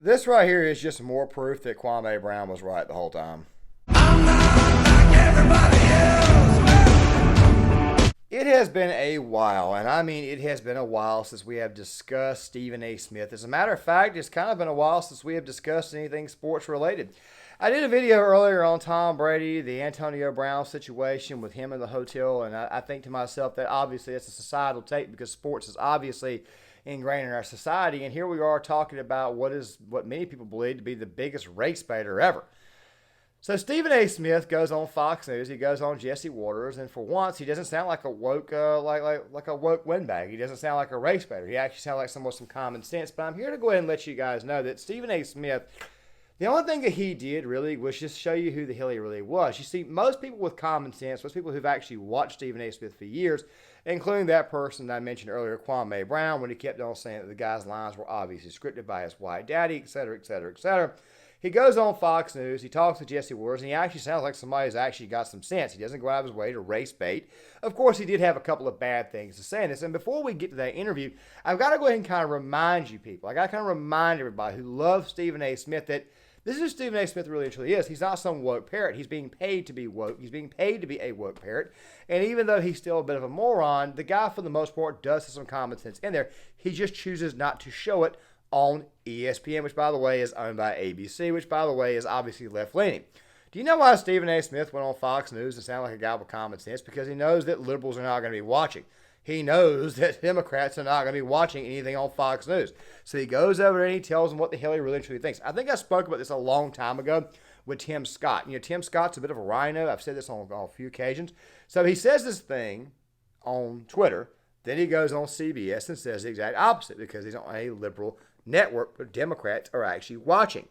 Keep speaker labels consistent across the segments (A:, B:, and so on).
A: This right here is just more proof that Kwame Brown was right the whole time. It has been a while, and I mean it has been a while since we have discussed Stephen A. Smith. As a matter of fact, it's kind of been a while since we have discussed anything sports related. I did a video earlier on Tom Brady, the Antonio Brown situation with him in the hotel, and I think to myself that obviously it's a societal take because sports is obviously ingrained in our society, and here we are talking about what many people believe to be the biggest race baiter ever. So Stephen A. Smith goes on Fox News. He goes on Jesse Waters, and for once, he doesn't sound like a woke like a woke windbag. He doesn't sound like a race baiter. He actually sounds like someone with some common sense. But I'm here to go ahead and let you guys know that Stephen A. Smith, the only thing that he did really was just show you who the hell he really was. You see, most people with common sense, most people who've actually watched Stephen A. Smith for years, including that person that I mentioned earlier, Kwame Brown, when he kept on saying that the guy's lines were obviously scripted by his white daddy, etc., etc., etc. He goes on Fox News, he talks to Jesse Waters, and he actually sounds like somebody who's actually got some sense. He doesn't go out of his way to race bait. Of course, he did have a couple of bad things to say in this. And before we get to that interview, I've got to go ahead and kind of remind you people, I got to kind of remind everybody who loves Stephen A. Smith that this is who Stephen A. Smith really and truly is. He's not some woke parrot. He's being paid to be woke. He's being paid to be a woke parrot. And even though he's still a bit of a moron, the guy, for the most part, does have some common sense in there. He just chooses not to show it on ESPN, which, by the way, is owned by ABC, which, by the way, is obviously left-leaning. Do you know why Stephen A. Smith went on Fox News and sounded like a guy with common sense? Because he knows that liberals are not going to be watching. He knows that Democrats are not going to be watching anything on Fox News. So he goes over there and he tells them what the hell he really truly thinks. I think I spoke about this a long time ago with Tim Scott. You know, Tim Scott's a bit of a rhino. I've said this on a few occasions. So he says this thing on Twitter. Then he goes on CBS and says the exact opposite because he's on a liberal network where Democrats are actually watching.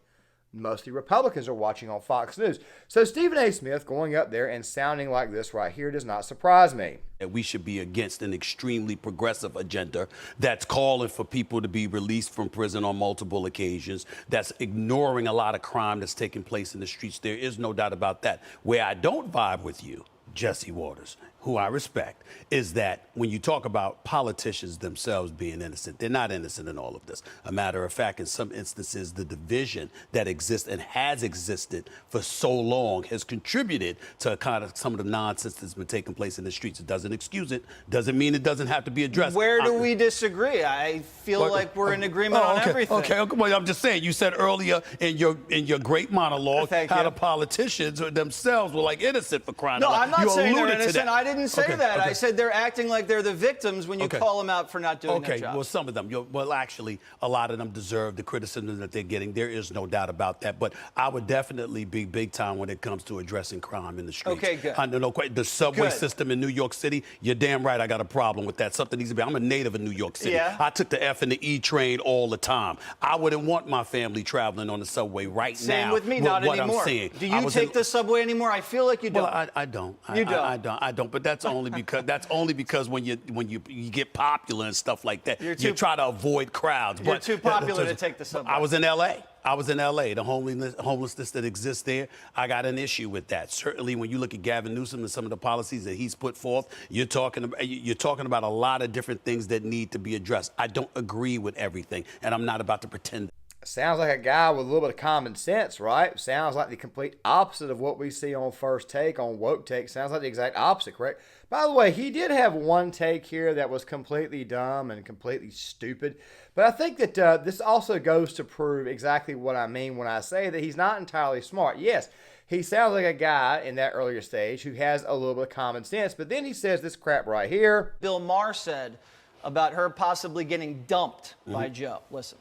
A: Mostly Republicans are watching on Fox News. So Stephen A. Smith going up there and sounding like this right here does not surprise me.
B: We should be against an extremely progressive agenda that's calling for people to be released from prison on multiple occasions, that's ignoring a lot of crime that's taking place in the streets. There is no doubt about that. Where I don't vibe with you, Jesse Waters, who I respect, is that when you talk about politicians themselves being innocent, they're not innocent in all of this. A matter of fact, in some instances, the division that exists and has existed for so long has contributed to kind of some of the nonsense that's been taking place in the streets. It doesn't excuse it, doesn't mean it doesn't have to be addressed.
C: Where do we disagree? I feel like we're in agreement on everything.
B: Okay, well, I'm just saying, you said earlier in your great monologue how the politicians themselves were like innocent for crying out loud.
C: No, I'm not saying they're innocent. I didn't say that.
B: Okay.
C: I said they're acting like they're the victims when you call them out for not doing their job.
B: Okay, well, some of them. Well, actually, a lot of them deserve the criticism that they're getting. There is no doubt about that. But I would definitely be big time when it comes to addressing crime in the streets.
C: Okay, good.
B: The subway system in New York City, you're damn right I got a problem with that. Something needs to be. I'm a native of New York City.
C: Yeah.
B: I took the F and the E train all the time. I wouldn't want my family traveling on the subway right now.
C: Same with me, not anymore.
B: I'm saying.
C: Do you take the subway anymore? I feel like you don't.
B: Well, I don't.
C: You don't.
B: I don't. But that's only because when you get popular and stuff like that, you try to avoid crowds.
C: You're too popular to take the subway.
B: I was in L.A. The homelessness that exists there, I got an issue with that. Certainly, when you look at Gavin Newsom and some of the policies that he's put forth, you're talking about a lot of different things that need to be addressed. I don't agree with everything, and I'm not about to pretend.
A: Sounds like a guy with a little bit of common sense, right? Sounds like the complete opposite of what we see on First Take, on Woke Take. Sounds like the exact opposite, correct? By the way, he did have one take here that was completely dumb and completely stupid. But I think that this also goes to prove exactly what I mean when I say that he's not entirely smart. Yes, he sounds like a guy in that earlier stage who has a little bit of common sense. But then he says this crap right here.
C: Bill Maher said about her possibly getting dumped by Joe. Listen.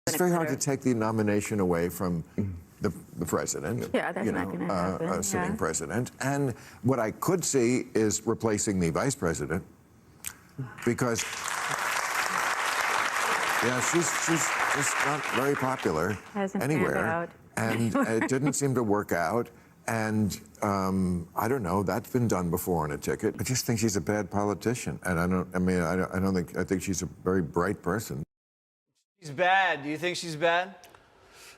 D: It's very hard to take the nomination away from the president,
E: yeah, that's not going to happen.
D: A sitting president. And what I could see is replacing the vice president, because she's just not very popular anywhere, and it didn't seem to work out. And I don't know. That's been done before on a ticket. I just think she's a bad politician, and I think she's a very bright person.
C: She's bad. Do you think she's bad?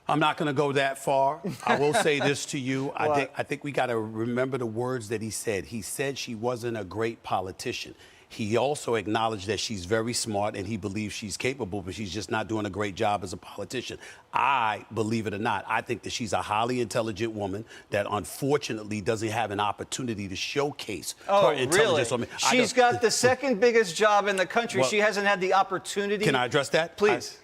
B: I'm not going to go that far. I will say this to you. I think we got to remember the words that he said. He said she wasn't a great politician. He also acknowledged that she's very smart and he believes she's capable, but she's just not doing a great job as a politician. I, believe it or not, I think that she's a highly intelligent woman that unfortunately doesn't have an opportunity to showcase her intelligence.
C: Really? She's got the second biggest job in the country.
B: Well,
C: she hasn't had the opportunity.
B: Can I address that?
C: Please.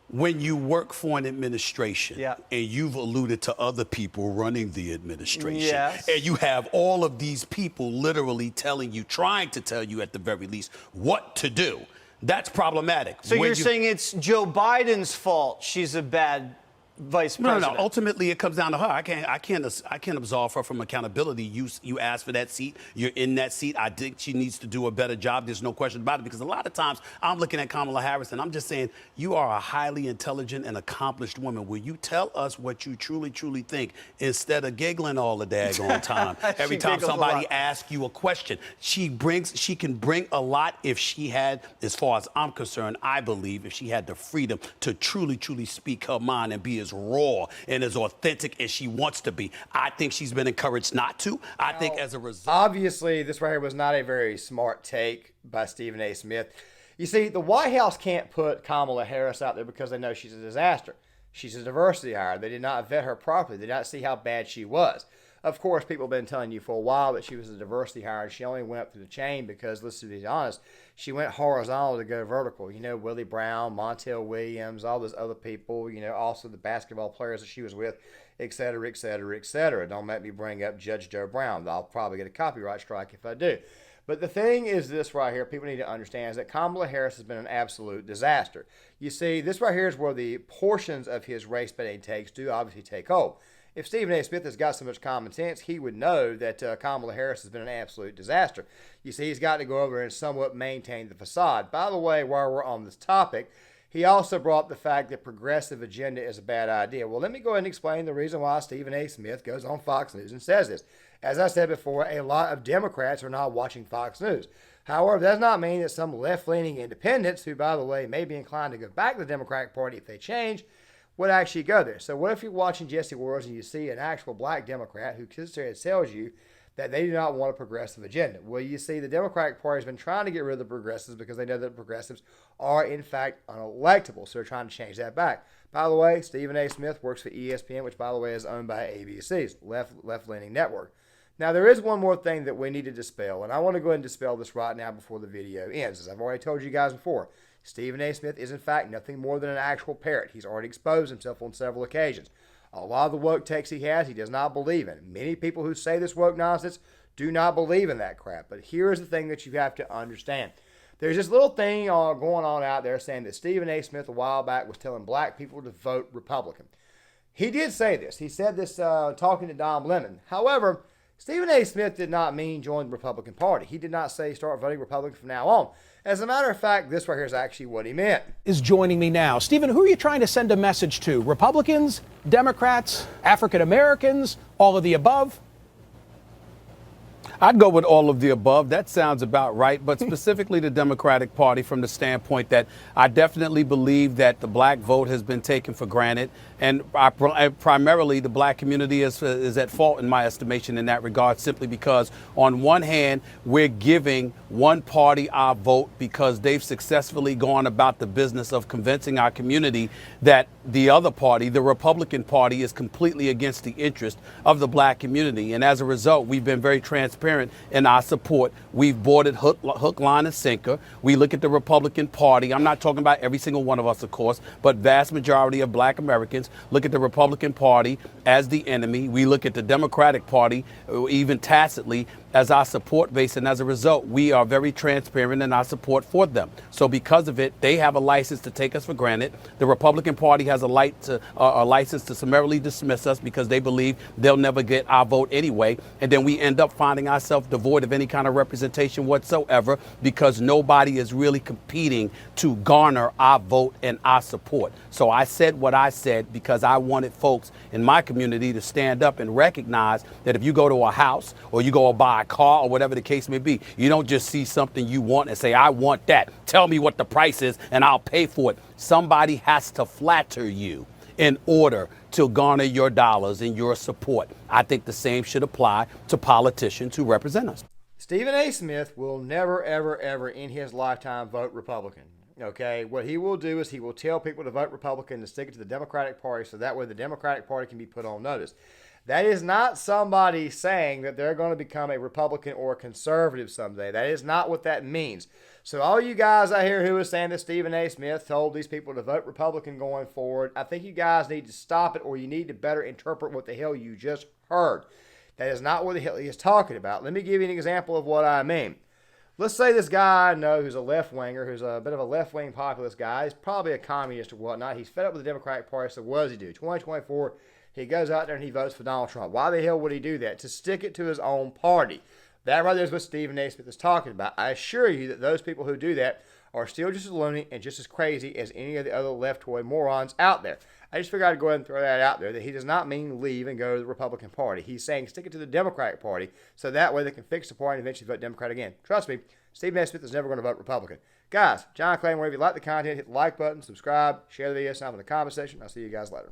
B: When you work for an administration,
C: yeah,
B: and you've alluded to other people running the administration,
C: yes,
B: and you have all of these people literally telling you, trying to tell you at the very least, what to do, that's problematic.
C: So you're saying it's Joe Biden's fault she's a bad vice president?
B: No. Ultimately, it comes down to her. I can't absolve her from accountability. You asked for that seat. You're in that seat. I think she needs to do a better job. There's no question about it. Because a lot of times I'm looking at Kamala Harris and I'm just saying, you are a highly intelligent and accomplished woman. Will you tell us what you truly, truly think instead of giggling all the daggone time? Every time somebody asks you a question, she can bring a lot if she had, as far as I'm concerned, I believe if she had the freedom to truly, truly speak her mind and be as raw and as authentic as she wants to be. I think she's been encouraged not to. I think as a result.
A: Obviously, this right here was not a very smart take by Stephen A. Smith. You see, the White House can't put Kamala Harris out there because they know she's a disaster. She's a diversity hire. They did not vet her properly. They did not see how bad she was. Of course, people have been telling you for a while that she was a diversity hire, and she only went up through the chain because, let's be honest, she went horizontal to go vertical. You know, Willie Brown, Montel Williams, all those other people, you know, also the basketball players that she was with, et cetera, et cetera, et cetera. Don't let me bring up Judge Joe Brown. I'll probably get a copyright strike if I do. But the thing is this right here, people need to understand, is that Kamala Harris has been an absolute disaster. You see, this right here is where the portions of his race-baiting takes do obviously take hold. If Stephen A. Smith has got so much common sense, he would know that Kamala Harris has been an absolute disaster. You see, he's got to go over and somewhat maintain the facade. By the way, while we're on this topic, he also brought up the fact that progressive agenda is a bad idea. Well, let me go ahead and explain the reason why Stephen A. Smith goes on Fox News and says this. As I said before, a lot of Democrats are not watching Fox News. However, that does not mean that some left-leaning independents, who, by the way, may be inclined to go back to the Democratic Party if they change, would actually go there. So what if you're watching Jesse Watters and you see an actual black Democrat who tells you that they do not want a progressive agenda? Well, you see, the Democratic Party has been trying to get rid of the progressives because they know that progressives are, in fact, unelectable. So they're trying to change that back. By the way, Stephen A. Smith works for ESPN, which, by the way, is owned by ABC's left-leaning network. Now, there is one more thing that we need to dispel, and I want to go ahead and dispel this right now before the video ends. As I've already told you guys before, Stephen A. Smith is, in fact, nothing more than an actual parrot. He's already exposed himself on several occasions. A lot of the woke takes he has, he does not believe in. Many people who say this woke nonsense do not believe in that crap. But here's the thing that you have to understand. There's this little thing going on out there saying that Stephen A. Smith a while back was telling black people to vote Republican. He did say this. He said this talking to Don Lemon. However, Stephen A. Smith did not mean join the Republican Party. He did not say start voting Republican from now on. As a matter of fact, this right here is actually what he meant.
E: Is joining me now. Stephen, who are you trying to send a message to? Republicans, Democrats, African Americans, all of the above?
B: I'd go with all of the above. That sounds about right. But specifically the Democratic Party, from the standpoint that I definitely believe that the black vote has been taken for granted. And primarily the black community is at fault, in my estimation, in that regard, simply because on one hand, we're giving one party our vote because they've successfully gone about the business of convincing our community that the other party, the Republican Party, is completely against the interest of the black community. And as a result, we've been very transparent in our support. We've boarded hook, line, and sinker. We look at the Republican Party. I'm not talking about every single one of us, of course, but vast majority of black Americans look at the Republican Party as the enemy. We look at the Democratic Party, even tacitly, as our support base, and as a result, we are very transparent in our support for them. So because of it, they have a license to take us for granted. The Republican Party has a license to summarily dismiss us because they believe they'll never get our vote anyway. And then we end up finding ourselves devoid of any kind of representation whatsoever because nobody is really competing to garner our vote and our support. So I said what I said because I wanted folks in my community to stand up and recognize that if you go to a house or you go buy a car or whatever the case may be, you don't just see something you want and say, I want that. Tell me what the price is and I'll pay for it. Somebody has to flatter you in order to garner your dollars and your support. I think the same should apply to politicians who represent us.
A: Stephen A. Smith will never, ever, ever in his lifetime vote Republican. Okay, what he will do is he will tell people to vote Republican to stick it to the Democratic Party so that way the Democratic Party can be put on notice. That is not somebody saying that they're going to become a Republican or a conservative someday. That is not what that means. So all you guys out here who are saying that Stephen A. Smith told these people to vote Republican going forward, I think you guys need to stop it, or you need to better interpret what the hell you just heard. That is not what the hell he is talking about. Let me give you an example of what I mean. Let's say this guy I know who's a left-winger, who's a bit of a left-wing populist guy. He's probably a communist or whatnot. He's fed up with the Democratic Party, so what does he do? 2024, he goes out there and he votes for Donald Trump. Why the hell would he do that? To stick it to his own party. That right there is what Stephen A. Smith is talking about. I assure you that those people who do that are still just as loony and just as crazy as any of the other leftoid morons out there. I just figured I'd go ahead and throw that out there, that he does not mean leave and go to the Republican Party. He's saying stick it to the Democratic Party so that way they can fix the party and eventually vote Democrat again. Trust me, Stephen A. Smith is never going to vote Republican. Guys, John Clay, wherever you like the content, hit the like button, subscribe, share the video, sign up in the comment section. I'll see you guys later.